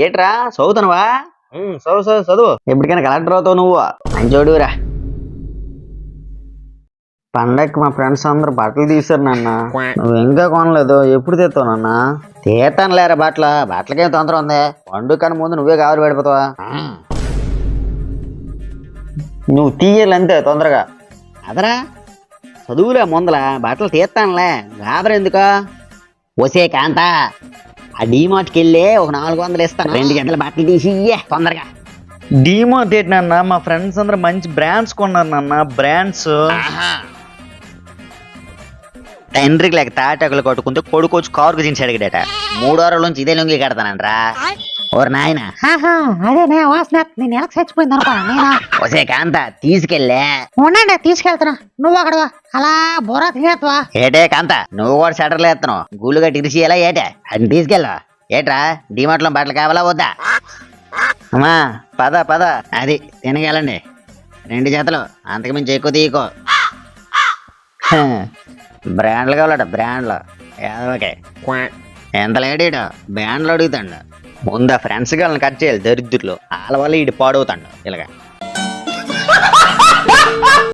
ఏట్రా చదువుతున్నావా? చదువు ఎప్పటికైనా కలెక్టర్ అవుతావు నువ్వు. మంచోడురా. పండక్కి మా ఫ్రెండ్స్ అందరు బట్టలు తీసారు నాన్న. నువ్వు ఇంకా కొనలేదు, ఎప్పుడు తీస్తావు నాన్న? తీస్తాను లేరా బట్టలకేం తొందర ఉంది. పండుగ ముందు నువ్వే కావాలి పడిపోతావా? నువ్వు తీయాలంతే తొందరగా. అదరా చదువులే ముందల బట్టలు తీస్తానులే, గాబర ఎందుకు? వసే కాంతా, ఆ డీమార్ట్కి వెళ్ళి ఒక 400 ఇస్తాను, 2 గంటల బట్టలు తీసి తొందరగా. డీమార్ట్ ఏంటి నాన్న? మా ఫ్రెండ్స్ అందరూ మంచి బ్రాండ్స్ కొన్నారు నాన్న. బ్రాండ్స్ తండ్రికి లేక తాటాకులు కొట్టుకుంటే కొడుకొచ్చి కారుకు దించి అడిగాడట. 3 వారాల నుంచి ఇదే లొంగి కడతానంట్రా. ఓరు నాయన, అదే వాసన నేను ఎలా చచ్చిపోయింది అనుకో. నేను వసే కాంత తీసుకెళ్ళే. ఉండండి, తీసుకెళ్తున్నా. నువ్వు అక్కడ అలా బోరా తినేస్తావా? ఏటే కాంత, నువ్వు కూడా షటర్లు వేస్తున్నావు. గూళ్ళు గట్టి ఇరిసి ఎలా ఏటే అని తీసుకెళ్ళా. ఏట్రా డిమార్ట్ లో బట్టలు కావాలా వద్దా? అమ్మా పద అది తినగలండి. 2 జతలు, అంతకుమించి ఎక్కువ తీయకో. బ్రాండ్లు కావాలట, బ్రాండ్లు. ఓకే, ఎంత లేడీడు బ్రాండ్లు అడుగుతాడు. ముందు ఫ్రెండ్స్ గారిని కట్ చేయాలి దరిద్రులు. వాళ్ళ వల్ల ఇటు పాడవుతాడు ఇలాగా.